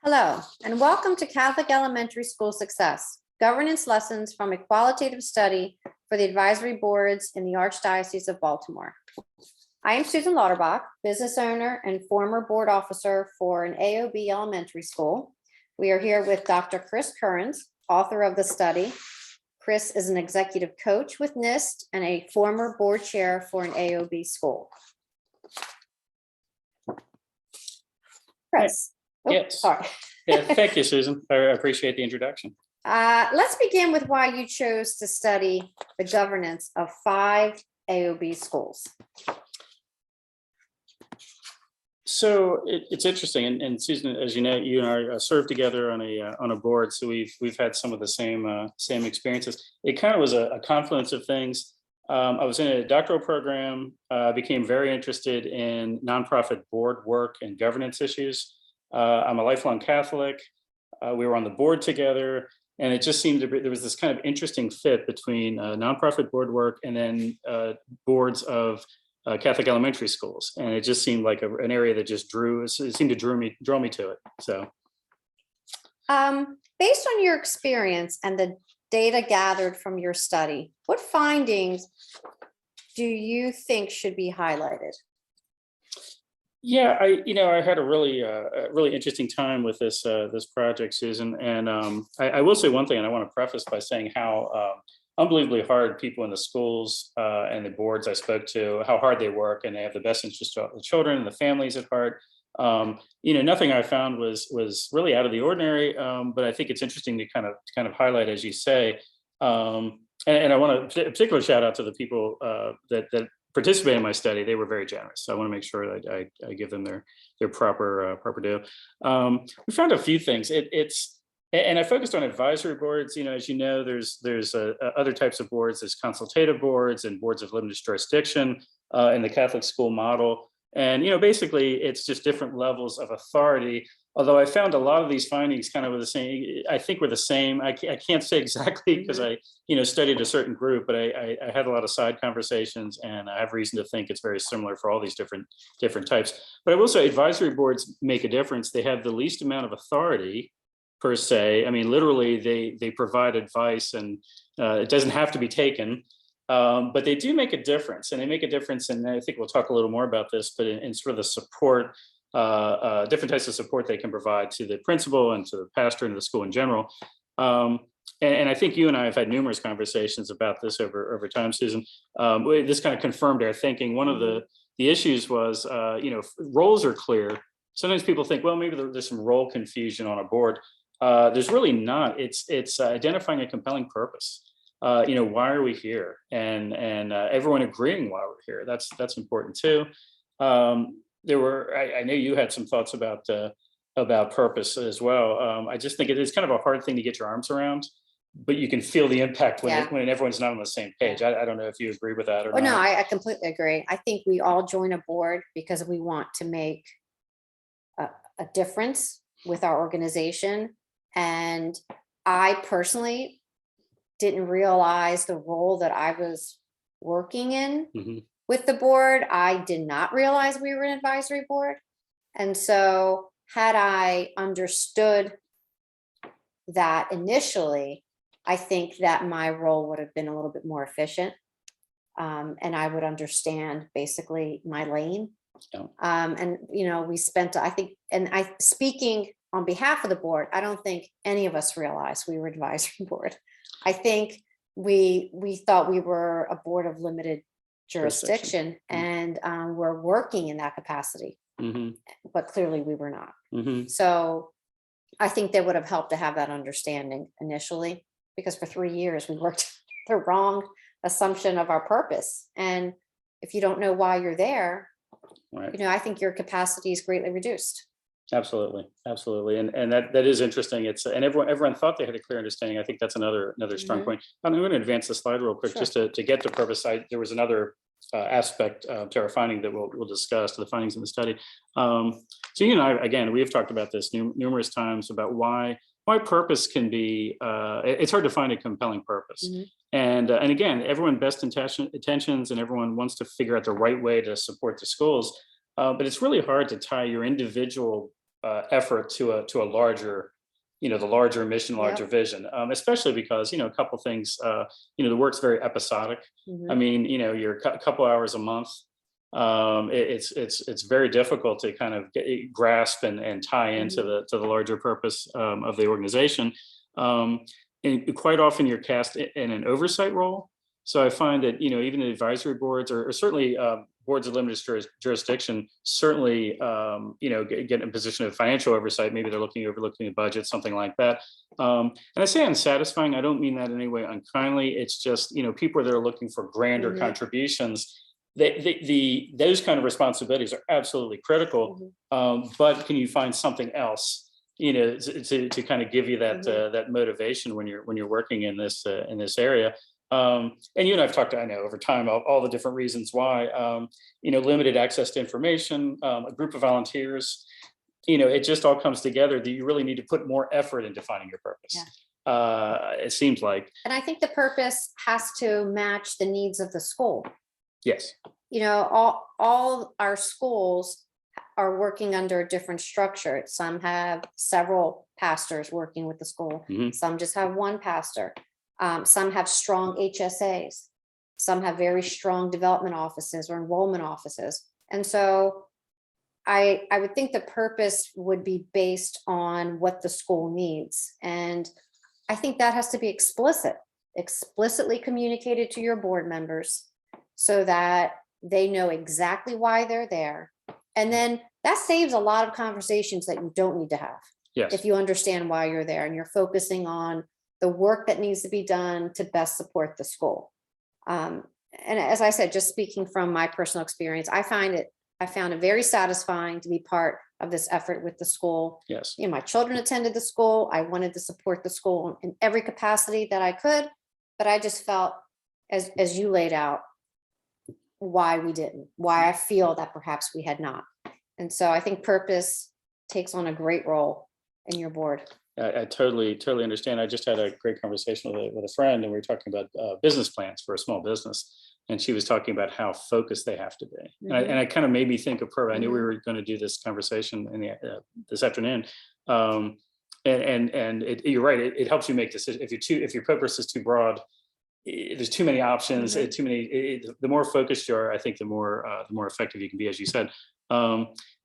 Hello, and welcome to Catholic Elementary School Success, Governance Lessons from a Qualitative Study for the Advisory Boards in the Archdiocese of Baltimore. I am Susan Lauterbach, business owner and former board officer for an AOB elementary school. We are here with Dr. Chris Currens, author of the study. Chris is an executive coach with NIST and a former board chair for an AOB school. Chris. Yes. Sorry. Yeah, thank you, Susan. I appreciate the introduction. Let's begin with why you chose to study the governance of 5 AOB schools. So it's interesting, and Susan, as you know, you and I served together on a board, so we've had some of the same experiences. It kind of was a confluence of things. I was in a doctoral program, became very interested in nonprofit board work and governance issues. I'm a lifelong Catholic. We were on the board together, and it just seemed there was this kind of interesting fit between nonprofit board work and then boards of Catholic elementary schools, and it just seemed like an area that just seemed to draw me to it. So, based on your experience and the data gathered from your study, what findings do you think should be highlighted? Yeah, I had a really interesting time with this project, Susan. And I will say one thing, and I want to preface by saying how unbelievably hard people in the schools and the boards I spoke to, how hard they work, and they have the best interest of the children and the families at heart. Nothing I found was really out of the ordinary, but I think it's interesting to kind of highlight, as you say. And I want to particular shout out to the people that participate in my study. They were very generous. So I want to make sure that I give them their proper due. We found a few things. And I focused on advisory boards. As you know, there's other types of boards. There's consultative boards and boards of limited jurisdiction in the Catholic school model. And basically, it's just different levels of authority. Although I found a lot of these findings kind of were the same. I think were the same. I can't say exactly because I studied a certain group, but I had a lot of side conversations, and I have reason to think it's very similar for all these different types. But I will say advisory boards make a difference. They have the least amount of authority per se. I mean, literally, they provide advice, and it doesn't have to be taken. But they do make a difference, and they make a difference. And I think we'll talk a little more about this, but in sort of the support. Different types of support they can provide to the principal and to the pastor and the school in general. And I think you and I have had numerous conversations about this over time, Susan. This kind of confirmed our thinking. One of the issues was, roles are clear. Sometimes people think, well, maybe there's some role confusion on a board. There's really not. It's identifying a compelling purpose. Why are we here? And everyone agreeing why we're here. That's important too. I know you had some thoughts about purpose as well. I just think it is kind of a hard thing to get your arms around, but you can feel the impact when everyone's not on the same page. I don't know if you agree with that or not. No, I completely agree. I think we all join a board because we want to make a difference with our organization. And I personally didn't realize the role that I was working in. Mm-hmm. With the board. I did not realize we were an advisory board. And so had I understood that initially, I think that my role would have been a little bit more efficient. And I would understand basically my lane. Yeah. We spent, speaking on behalf of the board, I don't think any of us realized we were advisory board. I think we thought we were a board of limited jurisdiction, and we're working in that capacity, but clearly we were not. So I think that would have helped to have that understanding initially, because for 3 years we worked the wrong assumption of our purpose, and if you don't know why you're there, right. I think your capacity is greatly reduced. Absolutely, and that is interesting. And everyone thought they had a clear understanding. I think that's another strong point. I'm going to advance the slide real quick. Sure. Just to get to purpose. There was another aspect to our finding that we'll discuss, to the findings in the study. So you and I, again, we have talked about this numerous times about why purpose can be. It's hard to find a compelling purpose. And again, everyone best intentions, and everyone wants to figure out the right way to support the schools. But it's really hard to tie your individual effort to a larger, the larger mission, larger Yep. vision, especially because, a couple things, the work's very episodic. I Mhm. mean, you're a couple hours a month. It's very difficult to kind of grasp and tie into Mhm. the larger purpose of the organization. Um, and quite often you're cast in an oversight role. So I find that, even the advisory boards, or certainly boards of limited jurisdiction, certainly, get in a position of financial oversight. Maybe they're overlooking a budget, something like that. And I say unsatisfying, I don't mean that in any way unkindly. It's just, people that are looking for grander Mhm. contributions. Those kind of responsibilities are absolutely critical. Mhm. But can you find something else, to kind of give you that Mhm. that motivation when you're working in this area? And you and I've talked, I know, over time, all the different reasons why. Limited access to information, a group of volunteers. It just all comes together that you really need to put more effort into finding your purpose. Yeah. It seems like. And I think the purpose has to match the needs of the school. Yes. All our schools are working under a different structure. Some have several pastors working with the school. Mhm. Some just have one pastor. Some have strong HSAs. Some have very strong development offices or enrollment offices. And so I would think the purpose would be based on what the school needs. And I think that has to be explicitly communicated to your board members so that they know exactly why they're there. And then that saves a lot of conversations that you don't need to have Yes. if you understand why you're there and you're focusing on the work that needs to be done to best support the school. And as I said, just speaking from my personal experience, I found it very satisfying to be part of this effort with the school. Yes. My children attended the school. I wanted to support the school in every capacity that I could, but I just felt, as you laid out, why we didn't, why I feel that perhaps we had not. And so I think purpose takes on a great role in your board. I totally understand. I just had a great conversation with a friend, and we were talking about business plans for a small business. And she was talking about how focused they have to be. And I kind of made me think of her. I knew we were going to do this conversation this afternoon. You're right. It helps you make decisions. If your purpose is too broad, there's too many options, too many. The more focused you are, I think the more effective you can be, as you said.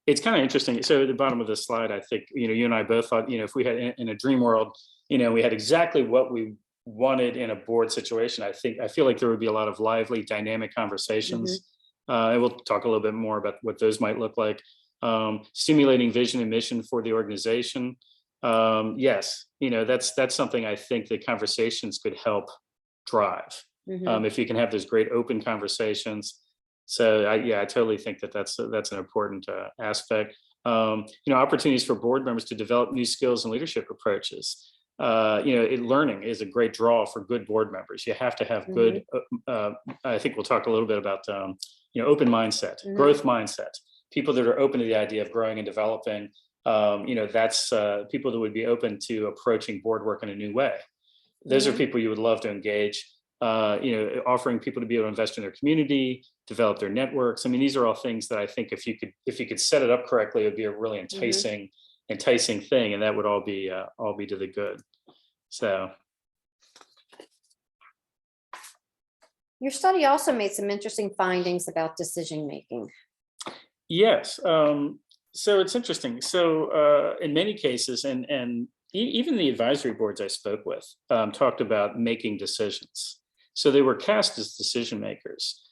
It's kind of interesting. So at the bottom of this slide, I think, you and I both thought, if we had in a dream world, we had exactly what we wanted in a board situation. I feel like there would be a lot of lively, dynamic conversations. And we'll talk a little bit more about what those might look like. Stimulating vision and mission for the organization. Yes, that's something I think that conversations could help drive. If you can have those great open conversations. So I totally think that's an important aspect. Opportunities for board members to develop new skills and leadership approaches. Learning is a great draw for good board members. You have to have good. I think we'll talk a little bit about open mindset, growth mindset. People that are open to the idea of growing and developing. That's people that would be open to approaching board work in a new way. Those are people you would love to engage. Offering people to be able to invest in their community, develop their networks. I mean, these are all things that I think if you could set it up correctly, it would be a really enticing thing, and that would all be to the good. So, your study also made some interesting findings about decision making. Yes. So it's interesting. So in many cases, and even the advisory boards I spoke with talked about making decisions. So they were cast as decision makers.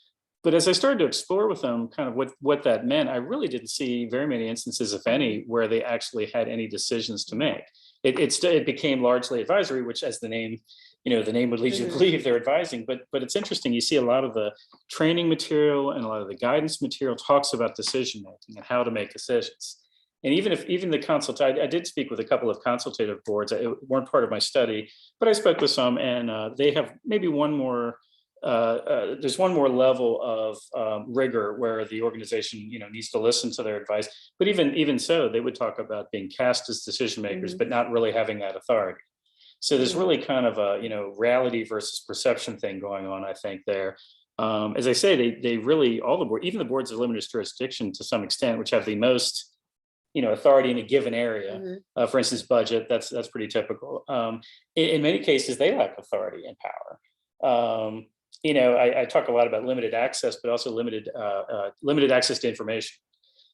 But as I started to explore with them kind of what that meant, I really didn't see very many instances, if any, where they actually had any decisions to make. It became largely advisory, which, as the name would lead you to believe, they're advising. But it's interesting. You see a lot of the training material and a lot of the guidance material talks about decision making and how to make decisions. And even the consult, I did speak with a couple of consultative boards. It weren't part of my study, but I spoke with some, and they have maybe one more. There's one more level of rigor where the organization, needs to listen to their advice. But even so, they would talk about being cast as decision makers, but not really having that authority. So there's really kind of a reality versus perception thing going on, I think there. As I say, they really, all the board, even the boards of limited jurisdiction to some extent, which have the most authority in a given area. Mhm. For instance, budget, that's pretty typical. In many cases, they lack authority and power. I talk a lot about limited access, but also limited access to information.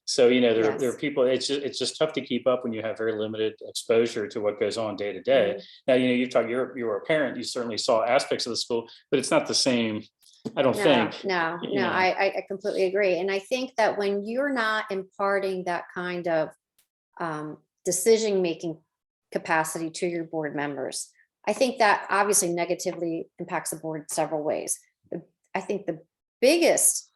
So, there are Yes. people, it's just tough to keep up when you have very limited exposure to what goes on day to day. Mhm. Now, you were a parent, you certainly saw aspects of the school, but it's not the same, I don't No, think, no, you no, know. I completely agree. And I think that when you're not imparting that kind of decision-making capacity to your board members, I think that obviously negatively impacts the board several ways. I think the biggest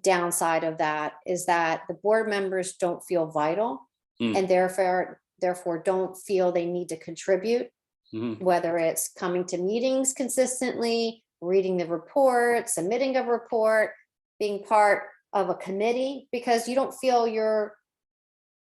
downside of that is that the board members don't feel vital, Mm, and therefore don't feel they need to contribute, mhm, whether it's coming to meetings consistently, reading the report, submitting a report, being part of a committee, because you don't feel you're,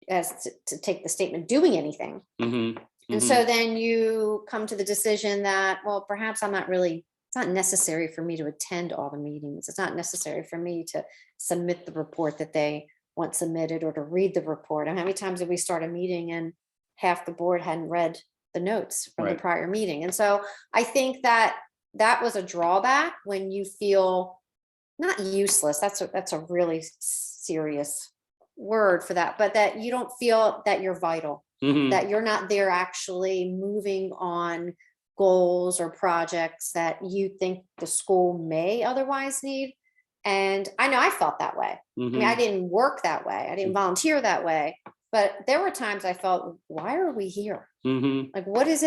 as to take the statement, doing anything. mhm, And mhm, so then you come to the decision that, well, perhaps it's not necessary for me to attend all the meetings. It's not necessary for me to submit the report that they want submitted, or to read the report. And how many times did we start a meeting and half the board hadn't read the notes from the right. prior meeting? And so I think that that was a drawback, when you feel not useless. That's a really serious word for that, but that you don't feel that you're vital, Mhm, that you're not there actually moving on goals or projects that you think the school may otherwise need. And I know I felt that way. I mean, I mhm, didn't work that way, I didn't volunteer that way, but there were times I felt, why are we here? mhm, Like, what is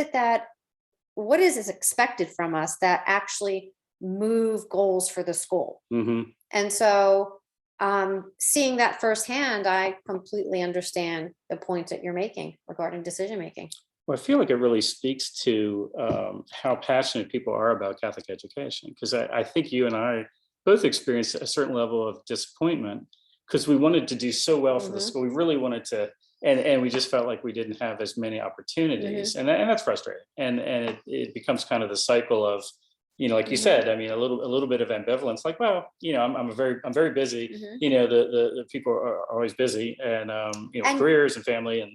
expected from us that actually move goals for the school? mhm. And so, seeing that firsthand, I completely understand the points that you're making regarding decision making. Well, I feel like it really speaks to how passionate people are about Catholic education, because I think you and I both experienced a certain level of disappointment because we wanted to do so well for the Hmm. school. We really wanted to, and we just felt like we didn't have as many opportunities, Hmm. and that's frustrating. And it becomes kind of the cycle of, like you Hmm. said, I mean, a little bit of ambivalence, like, well, I'm very busy. Hmm. The people are always busy, and And careers and family, and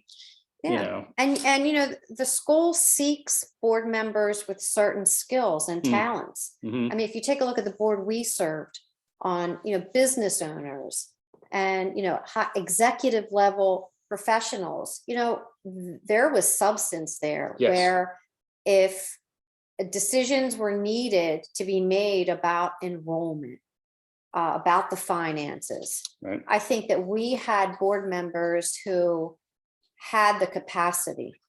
you yeah, know. and the school seeks board members with certain skills and Mm, talents. I mhm. mean, if you take a look at the board we served on, business owners and, high executive level professionals, there was substance there, Yes, where if decisions were needed to be made about enrollment, about the finances, right. I think that we had board members who had the capacity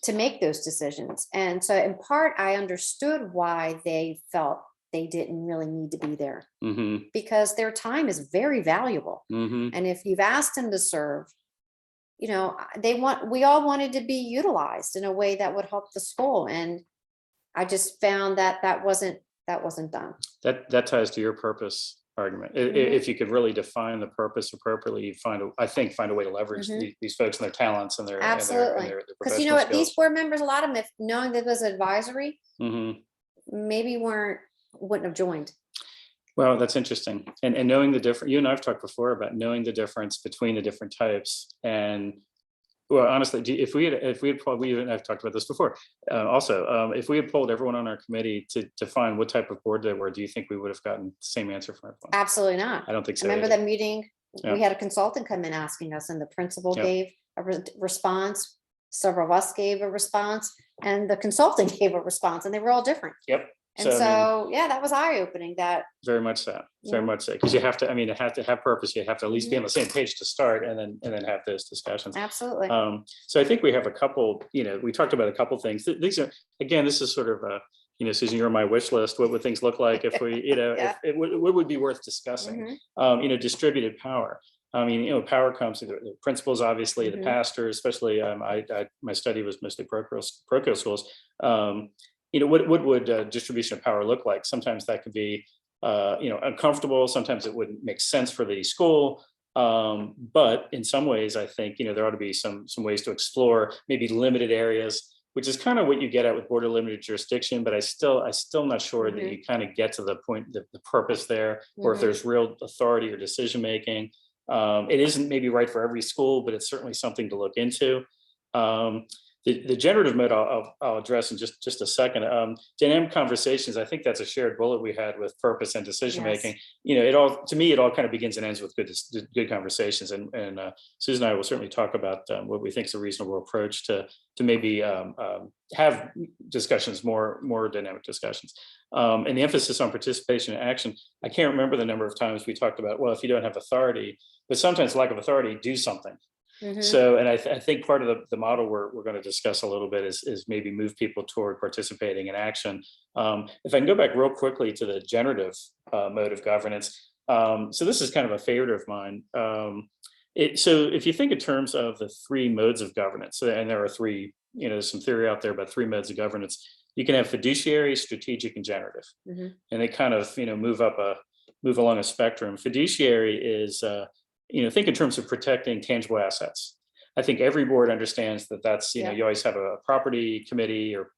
to make those decisions. And so, in part, I understood why they felt they didn't really need to be there, Mhm, because their time is very valuable. mhm. And if you've asked them to serve, we all wanted to be utilized in a way that would help the school. And I just found that that wasn't done. That ties to your purpose argument. Hmm. If you could really define the purpose appropriately, you I think, find a way to leverage Hmm. these folks and their talents and Absolutely. their Because you know professional what, these skills. board members, a lot of them, if knowing that it was advisory, Mhm. maybe wouldn't have joined. Well, that's interesting. And knowing the different, you and I've talked before about knowing the difference between the different types. And well, honestly, if we had polled, we even I've talked about this before. Also, if we had polled everyone on our committee to find what type of board they were, do you think we would have gotten the same answer from everyone? Absolutely not. I don't think I so remember either. that meeting, Yeah, we had a consultant come in asking us, and the principal yeah, gave a response. Several of us gave a response, and the consultant gave a response, and they were all different. yep. And So I mean, so, yeah, that was eye opening. That, very much so, you very know, much so, because you have to. I mean, it have to have purpose. You have to at least be mhm, on the same page to start, and then have those discussions. absolutely. So I think we have a couple. We talked about a couple things. These are, again, this is sort of Susan, you're on my wish list. What would things look like if we, if Yeah. what would be worth discussing? Hmm. Distributed power. I mean, power comes through the principals, obviously, the Hmm. pastors, especially. My study was mostly parochial schools. What would distribution of power look like? Sometimes that could be, uncomfortable. Sometimes it wouldn't make sense for the school. But in some ways, I think, there ought to be some ways to explore maybe limited areas, which is kind of what you get at with border limited jurisdiction. But I still not sure that Hmm. you kind of get to the point, the purpose there, or if Hmm. there's real authority or decision making. It isn't maybe right for every school, but it's certainly something to look into. The generative mode I'll address in just a second. Dynamic conversations, I think that's a shared bullet we had with purpose and decision making. To me, it all kind of begins and ends with good conversations. And Susan and I will certainly talk about what we think is a reasonable approach to maybe have discussions, more dynamic discussions. And the emphasis on participation and action. I can't remember the number of times we talked about, well, if you don't have authority, but sometimes lack of authority, do something. So, and I think part of the model we're going to discuss a little bit is maybe move people toward participating in action. If I can go back real quickly to the generative mode of governance. So this is kind of a favorite of mine. So if you think in terms of the three modes of governance, and there are three, there's some theory out there about three modes of governance. You can have fiduciary, strategic, and generative, and they kind of move along a spectrum. Fiduciary is think in terms of protecting tangible assets. I think every board understands that that's, you always have a property committee or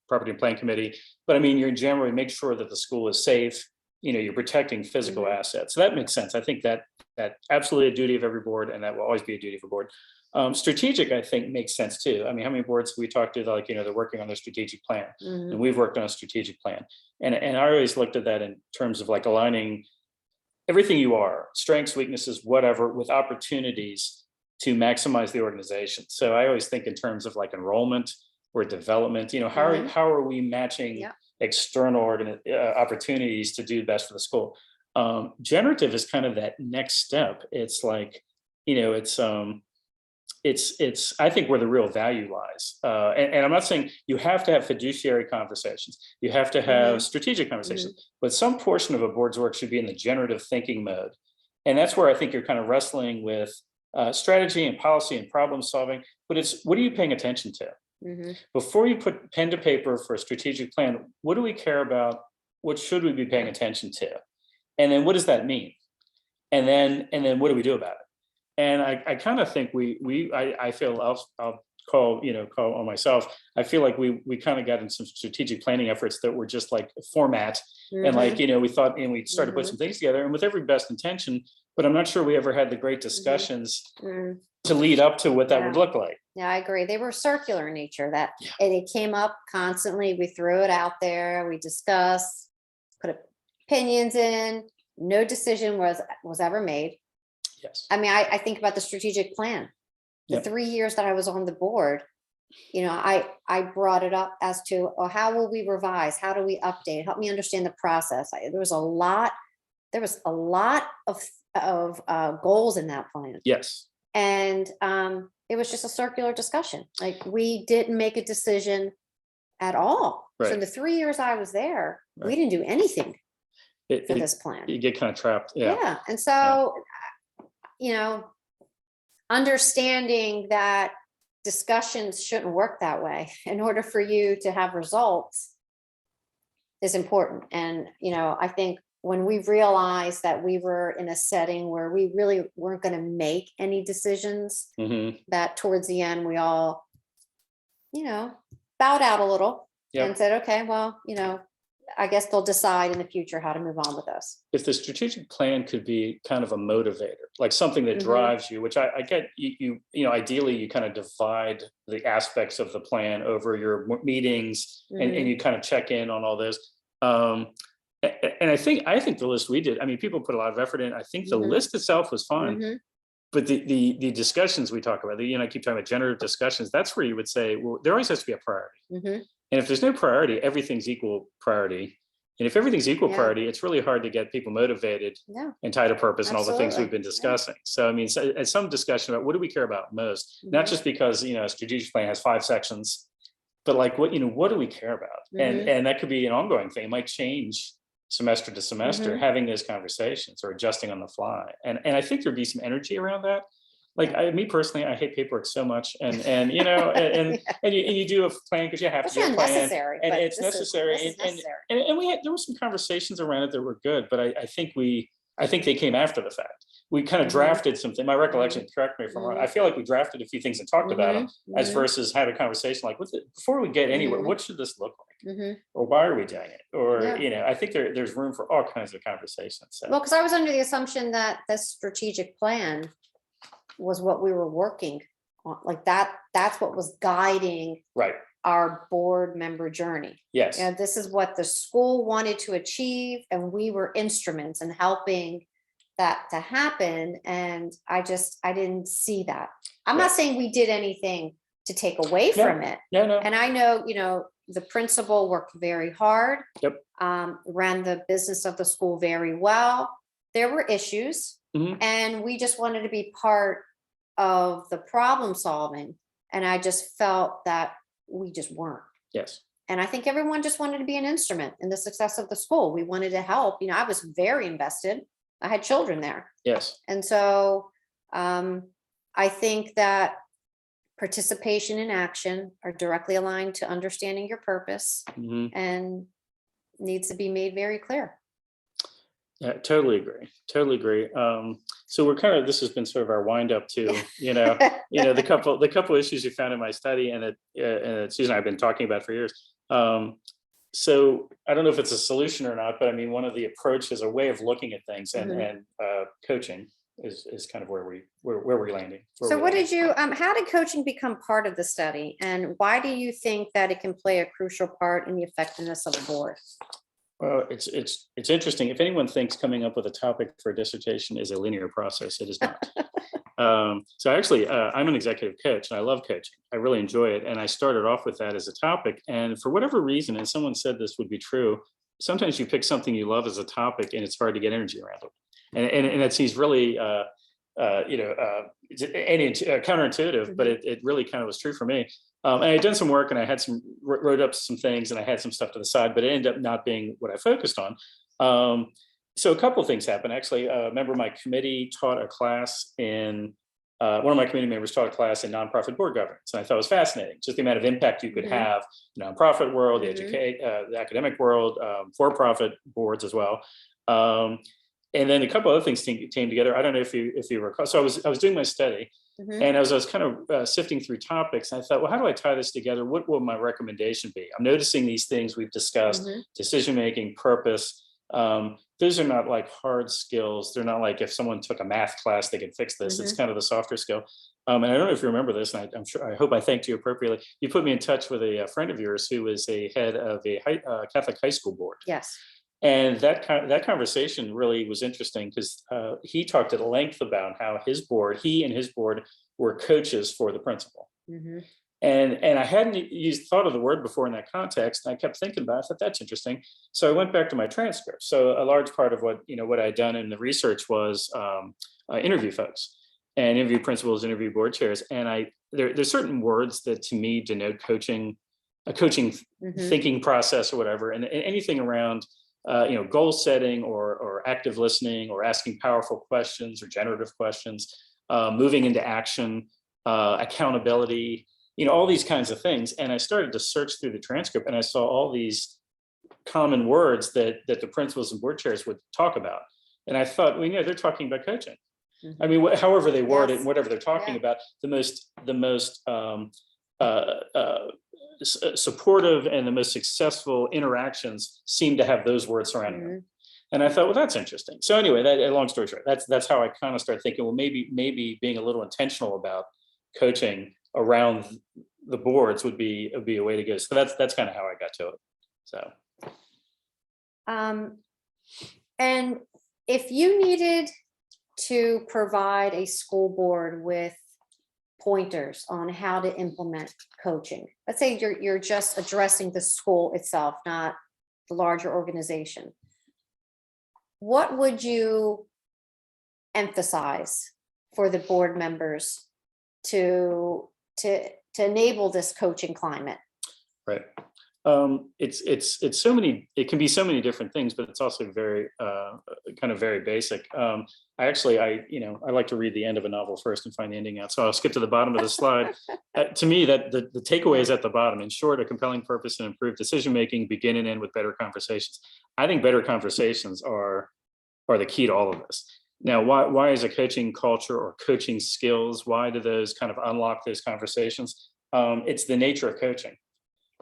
property and plan committee, but I mean, you're generally make sure that the school is safe, you're protecting physical assets. So that makes sense. I think that absolutely a duty of every board, and that will always be a duty of a board. Strategic, I think, makes sense too. I mean, how many boards we talked to, like, they're working on their strategic plan, and we've worked on a strategic plan. And I always looked at that in terms of like aligning everything you are, strengths, weaknesses, whatever, with opportunities to maximize the organization. So I always think in terms of like enrollment or development, how are we matching external opportunities to do best for the school? Generative is kind of that next step. It's like, it's I think where the real value lies. And I'm not saying you have to have fiduciary conversations, you have to have strategic conversations, but some portion of a board's work should be in the generative thinking mode. And that's where I think you're kind of wrestling with strategy and policy and problem solving, but it's, what are you paying attention to? Before you put pen to paper for a strategic plan, what do we care about? What should we be paying attention to? And then what does that mean? And then what do we do about it? And I kind of think I feel I'll call on myself. I feel like we kind of got in some strategic planning efforts that were just like format, and like, we thought, and we started to put some things together, and with every best intention, but I'm not sure we ever had the great discussions to lead up to what that would look like. Yeah, I agree. They were circular in nature, and it came up constantly. We threw it out there, we discussed, put opinions in, no decision was ever made. Yes. I mean, I think about the strategic plan. The 3 years that I was on the board, I brought it up as to, how will we revise? How do we update? Help me understand the process. There was a lot of goals in that plan. Yes. And it was just a circular discussion. Like, we didn't make a decision at all. Right. So in the 3 years I was there, we didn't do anything for this plan. You get kind of trapped. Yeah. And so, understanding that discussions shouldn't work that way in order for you to have results is important. And, I think when we realized that we were in a setting where we really weren't going to make any decisions, that towards the end, we all, bowed out a little and said, okay, well, I guess they'll decide in the future how to move on with us. If the strategic plan could be kind of a motivator, like something that drives you, which I get, ideally you kind of divide the aspects of the plan over your meetings, and you kind of check in on all this. And I think the list we did, I mean, people put a lot of effort in. I think the list itself was fine, but the discussions we talk about, I keep talking about generative discussions. That's where you would say, well, there always has to be a priority. And if there's no priority, everything's equal priority. And if everything's equal priority, it's really hard to get people motivated and tied to purpose and all the things we've been discussing. So, I mean, some discussion about what do we care about most, not just because, a strategic plan has 5 sections, but like, what do we care about? And that could be an ongoing thing. It might change semester to semester, having those conversations or adjusting on the fly. And I think there'd be some energy around that. Like, me personally, I hate paperwork so much, and you do a plan because you have to do a plan, and it's necessary. And there were some conversations around it that were good, but I think they came after the fact. We kind of drafted something. My recollection, correct me if I'm wrong, I feel like we drafted a few things and talked about them, as versus had a conversation like, before we get anywhere, what should this look like? Mhm. Or why are we doing it? Or, Yeah. I think there's room for all kinds of conversations. So, Well, because I was under the assumption that the strategic plan was what we were working on, like that's what was guiding right. our board member journey. Yes. And this is what the school wanted to achieve, and we were instruments in helping that to happen. And I didn't see that. I'm Yeah. not saying we did anything to take away No, from it. no. And I know, the principal worked very hard. Yep. Ran the business of the school very well. There were issues, Mhm. and we just wanted to be part of the problem solving. And I just felt that we just weren't. Yes. And I think everyone just wanted to be an instrument in the success of the school. We wanted to help. I was very invested. I had children there. Yes. And so I think that participation and action are directly aligned to understanding your purpose, Mhm. and needs to be made very clear. Yeah, totally agree. Totally agree. So this has been sort of our wind up to, the couple issues you found in my study, and that Susan and I have been talking about for years. So I don't know if it's a solution or not, but I mean, one of the approaches, a way of looking at things, and Mhm. coaching is kind of where we're landing. So what did you, how did coaching become part of the study? And why do you think that it can play a crucial part in the effectiveness of the board? Well, it's interesting. If anyone thinks coming up with a topic for a dissertation is a linear process, it is not. So actually, I'm an executive coach, and I love coaching. I really enjoy it, and I started off with that as a topic. And for whatever reason, and someone said this would be true, sometimes you pick something you love as a topic, and it's hard to get energy around it. And that seems really, counterintuitive, but it really kind of was true for me. And I had done some work, and I had wrote up some things, and I had some stuff to the side, but it ended up not being what I focused on. So a couple of things happened. Actually, a member of my committee taught a class in, one of my committee members taught a class in nonprofit board governance. And I thought it was fascinating, just the amount of impact you could Mhm. have, nonprofit world, Mhm. the academic world, for-profit boards as well. And then a couple other things came together. I don't know if you recall. So I was doing my study, Mhm. and as I was kind of sifting through topics, and I thought, well, how do I tie this together? What will my recommendation be? I'm noticing these things we've discussed: Mhm. decision making, purpose. Those are not like hard skills. They're not like if someone took a math class, they could fix this. It's Mhm. kind of the softer skill. And I don't know if you remember this, and I'm sure, I hope I thanked you appropriately. You put me in touch with a friend of yours who was a head of a Catholic high school board. Yes. And that conversation really was interesting, because he talked at length about how he and his board were coaches for the principal. Mhm. And I hadn't thought of the word before in that context. And I kept thinking about it. I thought, that's interesting. So I went back to my transcript. So a large part of what I had done in the research was interview folks, and interview principals, interview board chairs. And there's certain words that to me denote coaching, a coaching Mhm. thinking process or whatever, and anything around goal setting, or active listening, or asking powerful questions or generative questions, moving into action, accountability, all these kinds of things. And I started to search through the transcript, and I saw all these common words that the principals and board chairs would talk about. And I thought, well, they're talking about coaching. I mean, however they word it, Yes. and whatever they're talking Yeah. about, the most supportive and the most successful interactions seem to have those words surrounding them. Mhm. And I thought, well, that's interesting. So anyway, long story short, that's how I kind of started thinking, well, maybe being a little intentional about coaching around the boards would be a way to go. So that's kind of how I got to it. So Um, and if you needed to provide a school board with pointers on how to implement coaching, let's say you're just addressing the school itself, not the larger organization, what would you emphasize for the board members to to enable this coaching climate? right. It's so many. It can be so many different things, but it's also very kind of very basic. I like to read the end of a novel first and find the ending out. So I'll skip to the bottom of the slide. To me, that the takeaway is at the bottom. In short, a compelling purpose and improved decision making begin and end with better conversations. I think better conversations are the key to all of this. Now, why is a coaching culture or coaching skills? Why do those kind of unlock those conversations? It's the nature of coaching.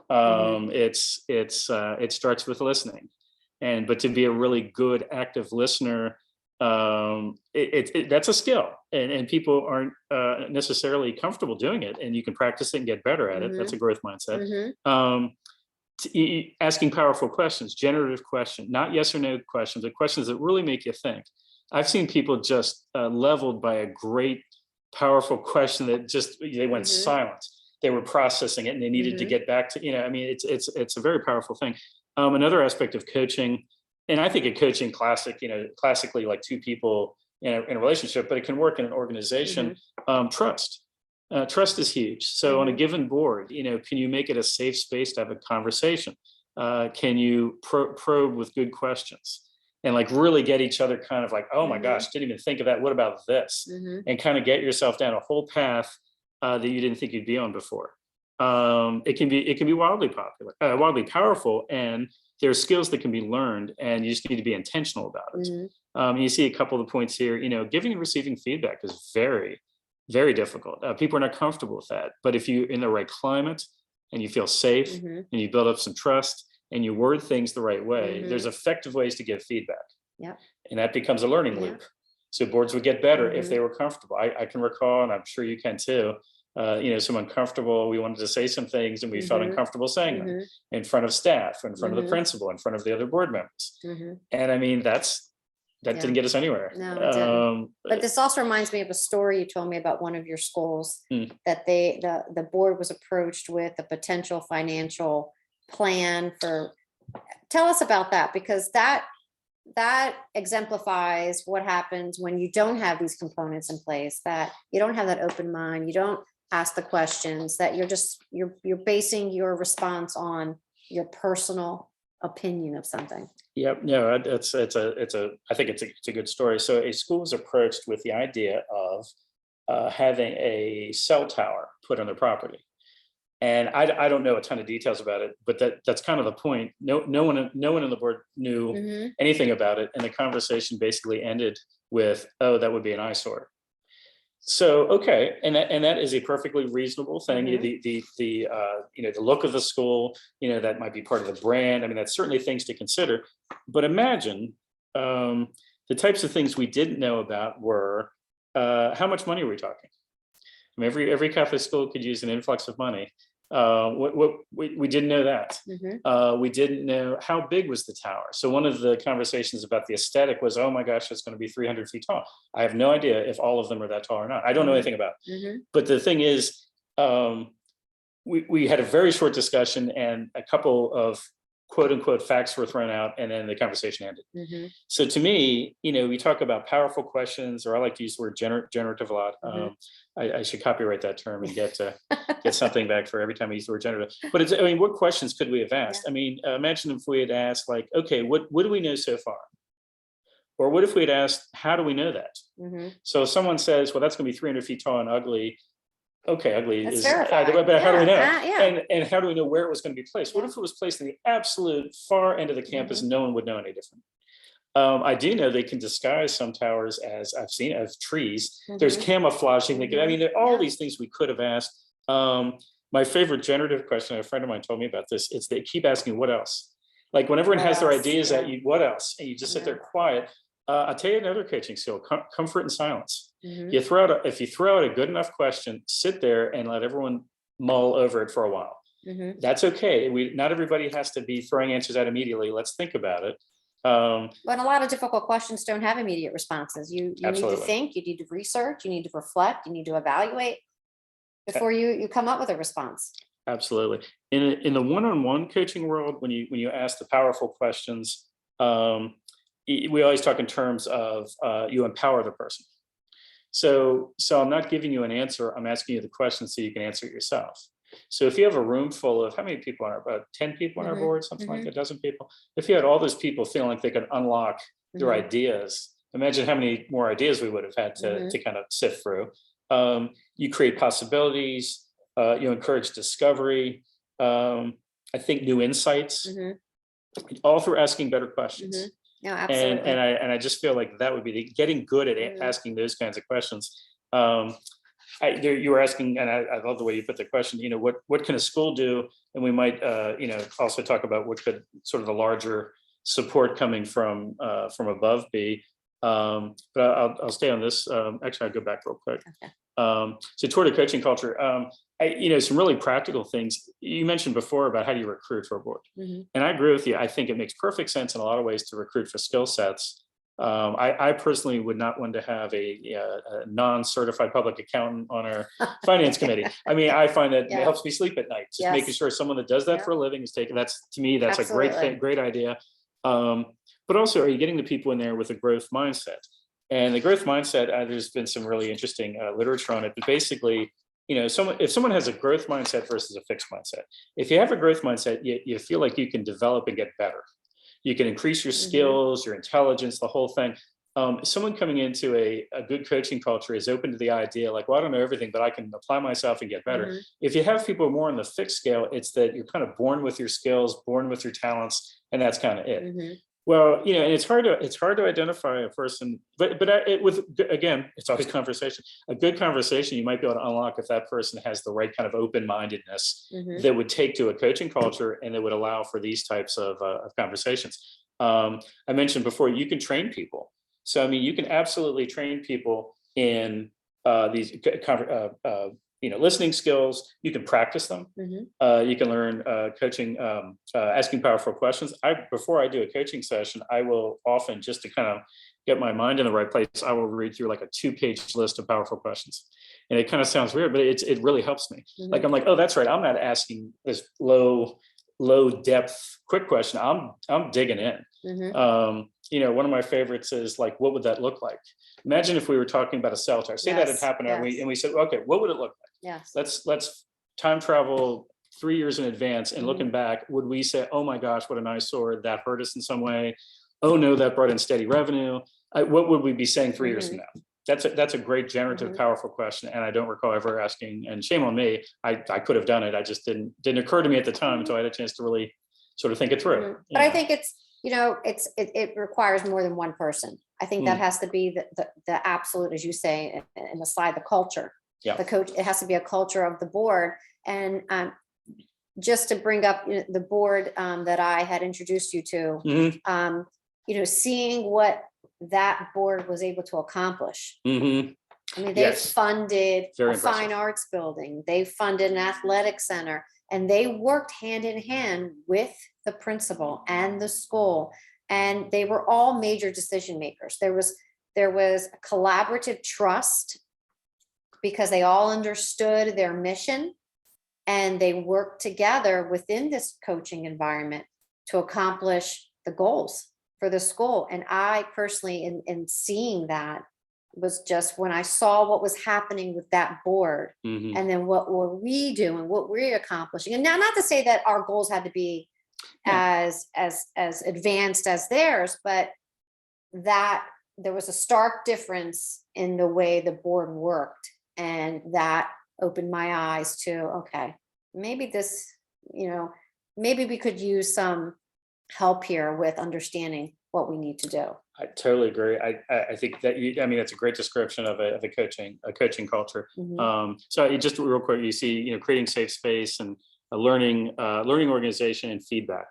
It starts with listening, but to be a really good active listener, that's a skill, and people aren't necessarily comfortable doing it, and you can practice it and get better at it. That's a growth mindset. Asking powerful questions, generative questions, not yes or no questions, but questions that really make you think. I've seen people just leveled by a great, powerful question that just they went silent. They were processing it and they needed to get back to, it's a very powerful thing. Another aspect of coaching, and I think of coaching classically like two people in a relationship, but it can work in an organization. Trust. Trust is huge. So on a given board, can you make it a safe space to have a conversation? Can you probe with good questions and like really get each other kind of like, oh my gosh, didn't even think of that. What about this? And kind of get yourself down a whole path that you didn't think you'd be on before. It can be wildly popular, wildly powerful, and there are skills that can be learned, and you just need to be intentional about it. You see a couple of the points here. Giving and receiving feedback is very, very difficult. People are not comfortable with that. But if you're in the right climate and you feel safe and you build up some trust and you word things the right way, there's effective ways to give feedback. And that becomes a learning loop. So boards would get better if they were comfortable. I can recall, and I'm sure you can too, some uncomfortable, we wanted to say some things and we felt uncomfortable saying them in front of staff, in front of the principal, in front of the other board members. And I mean, that didn't get us anywhere. No, it didn't. But this also reminds me of a story you told me about one of your schools that the board was approached with a potential financial plan for. Tell us about that, because that exemplifies what happens when you don't have these components in place, that you don't have that open mind, you don't ask the questions, that you're basing your response on your personal opinion of something. Yep. No, I think it's a good story. So a school was approached with the idea of having a cell tower put on their property. And I don't know a ton of details about it, but that's kind of the point. No one on the board knew anything about it. And the conversation basically ended with, oh, that would be an eyesore. So, okay. And that is a perfectly reasonable thing. The look of the school, that might be part of the brand. I mean, that's certainly things to consider, but imagine the types of things we didn't know about were, how much money are we talking? I mean, every Catholic school could use an influx of money. We didn't know that. We didn't know how big was the tower. So one of the conversations about the aesthetic was, oh my gosh, it's going to be 300 feet tall. I have no idea if all of them are that tall or not. I don't know anything about it. But the thing is, we had a very short discussion and a couple of quote unquote facts were thrown out, and then the conversation ended. So to me, we talk about powerful questions, or I like to use the word generative a lot. I should copyright that term and get something back for every time I use the word generative. But what questions could we have asked? I mean, imagine if we had asked like, okay, what do we know so far? Or what if we had asked, how do we know that? So if someone says, well, that's going to be 300 feet tall and ugly. Okay, ugly is, but how do we know? And how do we know where it was going to be placed? What if it was placed in the absolute far end of the campus and no one would know any different? I do know they can disguise some towers, as I've seen, as trees. There's camouflaging. I mean, there are all these things we could have asked. My favorite generative question, a friend of mine told me about this, is they keep asking, what else? Like when everyone has their ideas at you, what else? And you just sit there quiet. I'll tell you another coaching skill, comfort and silence. If you throw out a good enough question, sit there and let everyone mull over it for a while. That's okay. Not everybody has to be throwing answers out immediately. Let's think about it. But a lot of difficult questions don't have immediate responses. You need to think, you need to research, you need to reflect, you need to evaluate before you come up with a response. Absolutely. In the one-on-one coaching world, when you ask the powerful questions, we always talk in terms of you empower the person. So I'm not giving you an answer. I'm asking you the question so you can answer it yourself. So if you have a room full of, how many people are about 10 people on our board, something like a dozen people. If you had all those people feeling like they could unlock their ideas, imagine how many more ideas we would have had to kind of sift through. You create possibilities, you encourage discovery, I think new insights, all through asking better questions. No, absolutely. And I just feel like that would be getting good at asking those kinds of questions. You were asking, and I love the way you put the question, what can a school do? And we might, also talk about what could sort of the larger support coming from above be. But I'll stay on this. Actually, I'll go back real quick. Okay. So toward a coaching culture, some really practical things. You mentioned before about how do you recruit for a board. Mhm. And I agree with you. I think it makes perfect sense in a lot of ways to recruit for skill sets. I personally would not want to have a non-certified public accountant on our finance committee. I mean, I find that it Yeah. helps me sleep at night. Just making Yes. sure someone that does that Yeah. for a living is taking, to me, that's a great Absolutely. thing, great idea. But also, are you getting the people in there with a growth mindset? And the growth mindset, there's been some really interesting literature on it. But basically, if someone has a growth mindset versus a fixed mindset, if you have a growth mindset, you feel like you can develop and get better. You can increase your skills, your intelligence, the whole thing. Someone coming into a good coaching culture is open to the idea like, well, I don't know everything, but I can apply myself and get better. Mhm. If you have people more on the fixed scale, it's that you're kind of born with your skills, born with your talents, and that's kind of it. Mhm. Well, and it's hard to identify a person, but again, it's always conversation. A good conversation you might be able to unlock if that person has the right kind of open-mindedness Mhm. that would take to a coaching culture and that would allow for these types of conversations. I mentioned before, you can train people. So I mean, you can absolutely train people in these listening skills. You can practice them. Mhm. You can learn coaching, asking powerful questions. Before I do a coaching session, I will often, just to kind of get my mind in the right place, I will read through like a 2-page list of powerful questions. And it kind of sounds weird, but it really helps me. Mhm. Like I'm like, oh, that's right. I'm not asking this low depth quick question. I'm digging in. Mhm. One of my favorites is like, what would that look like? Imagine if we were talking about a cell tower. Say that had Yes. happened, and Yes. we said, okay, what would it look like? Yes. Let's time travel 3 years in advance, and Mhm. looking back, would we say, oh my gosh, what an eyesore, that hurt us in some way? Oh no, that brought in steady revenue. What would we be saying 3 years from Mhm. now? That's a great generative, Mhm. powerful question, and I don't recall ever asking. And shame on me, I could have done it. I just didn't occur to me at the time until I had a chance to really sort of think it through. Mhm. But I think it requires more than one person. I think that Mm. has to be the absolute, as you say, in the slide, the culture. Yeah. The coach, it has to be a culture of the board. And just to bring up the board that I had introduced you to, Mhm. seeing what that board was able to accomplish. Mhm. I mean, they Yes. funded Very a fine impressive. arts building, they funded an athletic center, and they worked hand in hand with the principal and the school. And they were all major decision makers. There was a collaborative trust because they all understood their mission and they worked together within this coaching environment to accomplish the goals for the school. And I personally, in seeing that, was just when I saw what was happening with that board, Mhm. and then what were we doing, what we're accomplishing. And now, not to say that our goals had to be Yeah. as advanced as theirs, but that there was a stark difference in the way the board worked, and that opened my eyes to, okay, maybe this, maybe we could use some help here with understanding what we need to do. I totally agree. I think that that's a great description of a coaching culture. Mhm. So just real quick, you see, creating safe space and a learning organization and feedback.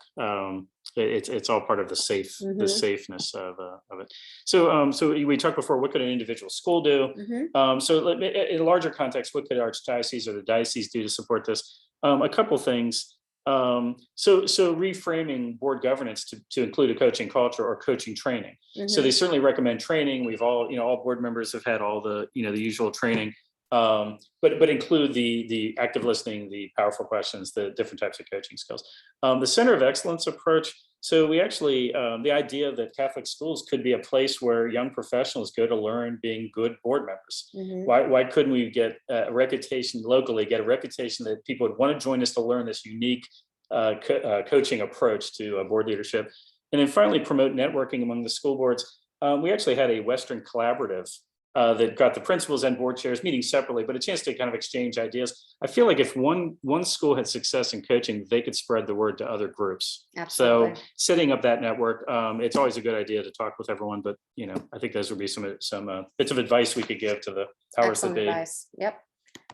It's all part of the Mhm. safeness of it. So we talked before, what could an individual school do? Mhm. In a larger context, what could Archdiocese or the diocese do to support this? A couple things. So reframing board governance to include a coaching culture or coaching training. So they Mhm. certainly recommend training. We've all board members have had all the usual training, but include the active listening, the powerful questions, the different types of coaching skills. The center of excellence approach. So we actually, the idea that Catholic schools could be a place where young professionals go to learn being good board members. Mhm. Why couldn't we get a reputation locally, get a reputation that people would want to join us to learn this unique coaching approach to board leadership? And then finally, promote networking among the school boards. We actually had a Western collaborative that got the principals and board chairs meeting separately, but a chance to kind of exchange ideas. I feel like if one school had success in coaching, they could spread the word to other groups. Absolutely. So setting up that network, it's always a good idea to talk with everyone, but I think those would be some bits of advice we could give to the powers that Excellent be. advice. Yep.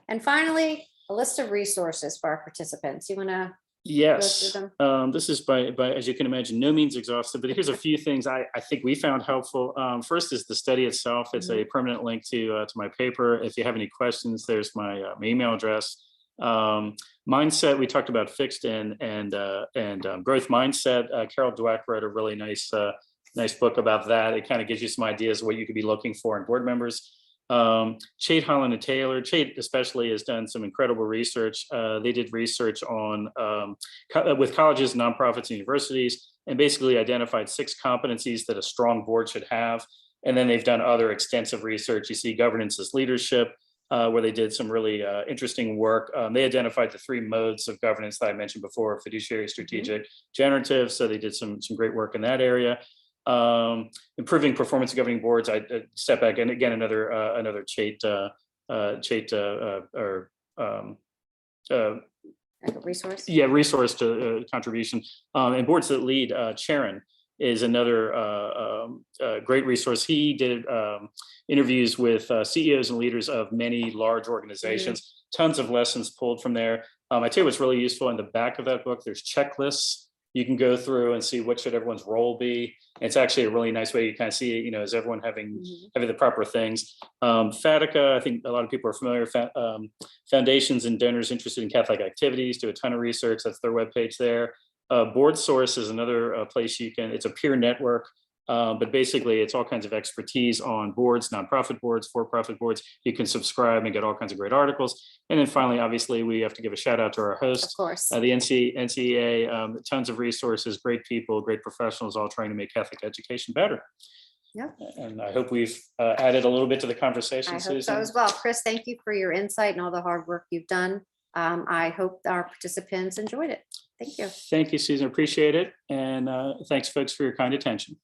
And finally, a list of resources for our participants. You want to Yes, through this is by, as you can imagine, no means exhaustive, but here's a few things I think we found helpful. First is the study itself. It's a permanent link to my paper. If you have any questions, there's my email address. Mindset, we talked about fixed and growth mindset. Carol Dweck wrote a really nice book about that. It kind of gives you some ideas of what you could be looking for in board members. Chait, Holland and Taylor. Chait especially has done some incredible research. They did research on with colleges, nonprofits, and universities, and basically identified 6 competencies that a strong board should have. And then they've done other extensive research. You see governance as leadership, where they did some really interesting work. They identified the 3 modes of governance that I mentioned before: fiduciary, strategic, generative. So they did some great work in that area. Improving performance of governing boards. I step back, and again, another Chait like a resource. yeah, resource to contribution. And boards that lead. Sharon is another great resource. He did interviews with CEOs and leaders of many large organizations. Tons of lessons pulled from there. I tell you what's really useful in the back of that book. There's checklists you can go through and see what should everyone's role be. It's actually a really nice way you kind of see, is everyone having the proper things. Fatica, I think a lot of people are familiar. Foundations and donors interested in Catholic activities do a ton of research. That's their webpage there. Board Source is another place it's a peer network. But basically it's all kinds of expertise on boards, nonprofit boards, for-profit boards. You can subscribe and get all kinds of great articles. And then finally, obviously, we have to give a shout out to our host, Of course. the NCEA, tons of resources, great people, great professionals, all trying to make Catholic education better. Yeah. And I hope we've added a little bit to the conversation, I Susan. hope so as well. Chris, thank you for your insight and all the hard work you've done. I hope our participants enjoyed it. Thank you. Thank you, Susan. Appreciate it. And thanks, folks, for your kind attention.